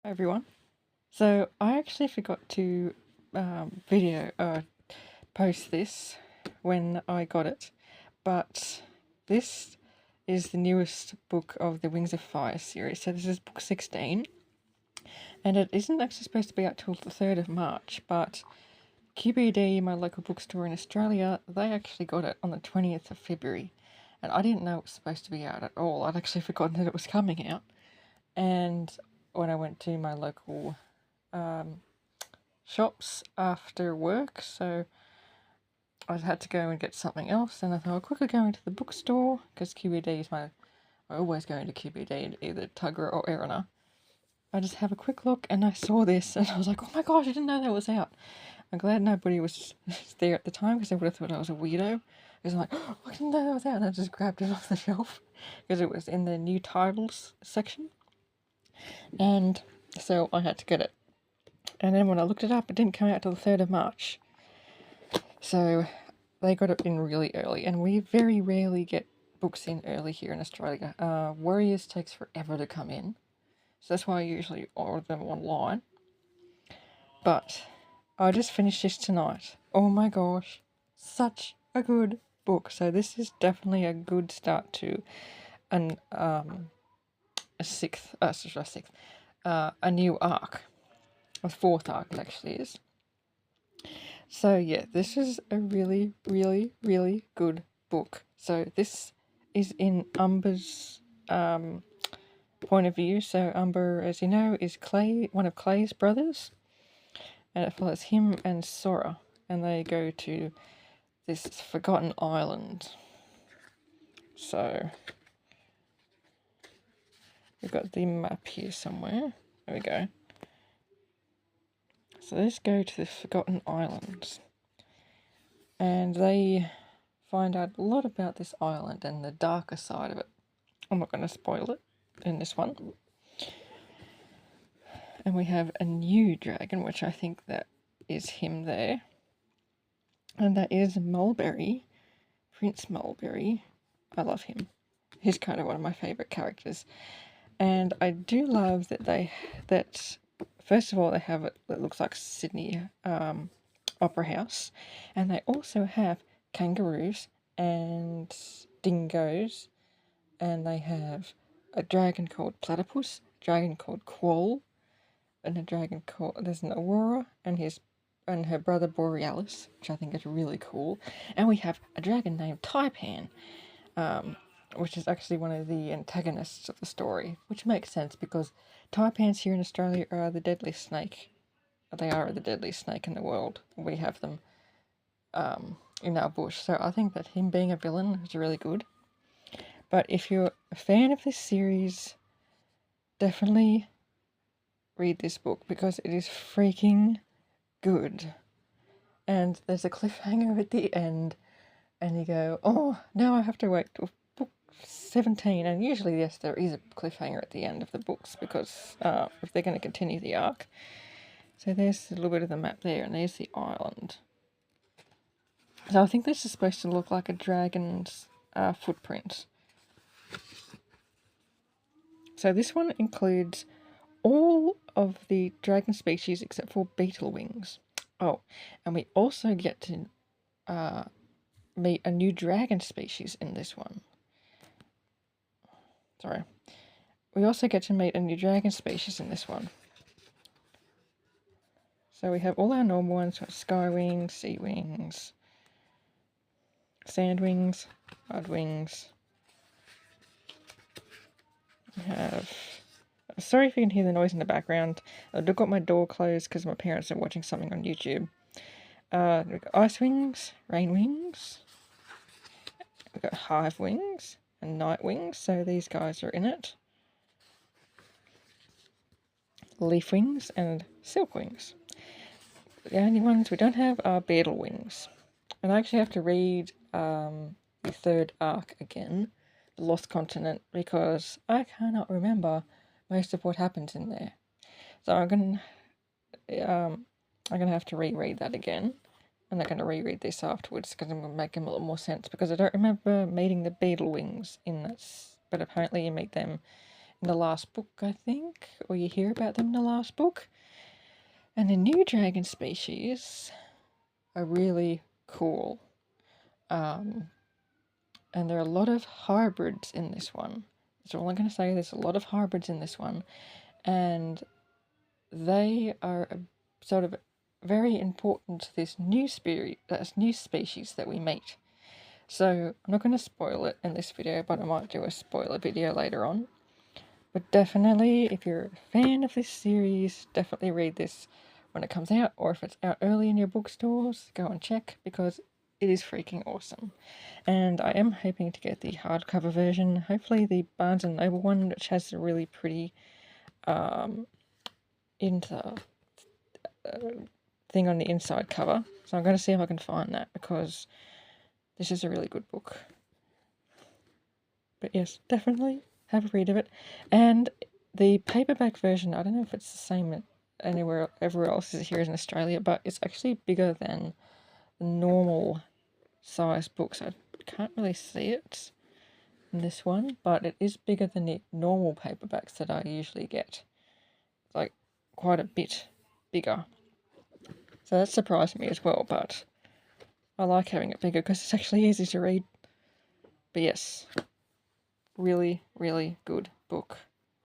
Hi everyone. So I actually forgot to video post this when I got it, but this is the newest book of the Wings of Fire series. So this is book 16, and it isn't actually supposed to be out till the 3rd of March, but QBD, my local bookstore in Australia, they actually got it on the 20th of February, and I didn't know it was supposed to be out at all. I'd actually forgotten that it was coming out, and when I went to my local um, shops after work, so I had to go and get something else. And I thought I'll quickly go into the bookstore because QBD is I always go into QBD, either Tuggerah or Erina. I just have a quick look and I saw this and I was like, oh my gosh, I didn't know that was out. I'm glad nobody was there at the time because they would have thought I was a weirdo. Because I'm like, oh, I didn't know that was out. And I just grabbed it off the shelf because it was in the new titles section. And so I had to get it. And then when I looked it up, it didn't come out till the 3rd of March. So they got it in really early, and we very rarely get books in early here in Australia. Warriors takes forever to come in, so that's why I usually order them online. But I just finished this tonight. Oh my gosh, such a good book. So this is definitely a good start to an a sixth, sorry, sixth, a new arc. A fourth arc it actually is. So yeah, this is a really, really, really good book. So this is in Umber's point of view. So Umber, as you know, is one of Clay's brothers, and it follows him and Sora, and they go to this forgotten island. So we've got the map here somewhere. There we go. So let's go to the Forgotten Islands, and they find out a lot about this island and the darker side of it. I'm not going to spoil it in this one. And we have a new dragon, which I think that is him there. And that is Mulberry, Prince Mulberry. I love him. He's kind of one of my favourite characters. And I do love that first of all, they have it that looks like Sydney Opera House. And they also have kangaroos and dingoes. And they have a dragon called Platypus, a dragon called Quoll, and a dragon called there's an Aurora and her brother Borealis, which I think is really cool. And we have a dragon named Taipan, which is actually one of the antagonists of the story, which makes sense because taipans here in Australia are the deadliest snake. They are the deadliest snake in the world. We have them in our bush, so I think that him being a villain is really good. But if you're a fan of this series, definitely read this book because it is freaking good. And there's a cliffhanger at the end, and you go, oh, now I have to wait till book 17. And usually, yes, there is a cliffhanger at the end of the books because if they're going to continue the arc. So there's a little bit of the map there, and there's the island. So I think this is supposed to look like a dragon's footprint. So this one includes all of the dragon species except for beetle wings. Oh, and we also get to meet a new dragon species in this one. Sorry. We also get to meet a new dragon species in this one. So we have all our normal ones, skywings, sea wings, sandwings, mudwings. We have... Sorry if you can hear the noise in the background. I've got my door closed because my parents are watching something on YouTube. We've got ice wings, rain wings. We've got hive wings and night wings, so these guys are in it. Leaf wings and silk wings. The only ones we don't have are beetle wings. And I actually have to read the third arc again, The Lost Continent, because I cannot remember most of what happens in there. So I'm gonna have to reread that again, and I'm gonna reread this afterwards because I'm gonna make them a little more sense. Because I don't remember meeting the beetle wings in this, but apparently you meet them in the last book, I think, or you hear about them in the last book. And the new dragon species are really cool. And there are a lot of hybrids in this one. That's all I'm going to say. There's a lot of hybrids in this one. And they are sort of very important to this new species that we meet. So I'm not going to spoil it in this video, but I might do a spoiler video later on. But definitely, if you're a fan of this series, definitely read this when it comes out, or if it's out early in your bookstores, go and check, because it is freaking awesome. And I am hoping to get the hardcover version, hopefully the Barnes & Noble one, which has a really pretty thing on the inside cover. So I'm going to see if I can find that, because this is a really good book. But yes, definitely have a read of it. And the paperback version, I don't know if it's the same everywhere else here in Australia, but it's actually bigger than the normal size books. I can't really see it in this one, but it is bigger than the normal paperbacks that I usually get. Like, quite a bit bigger. So that surprised me as well, but I like having it bigger because it's actually easy to read. But yes, really, really good book.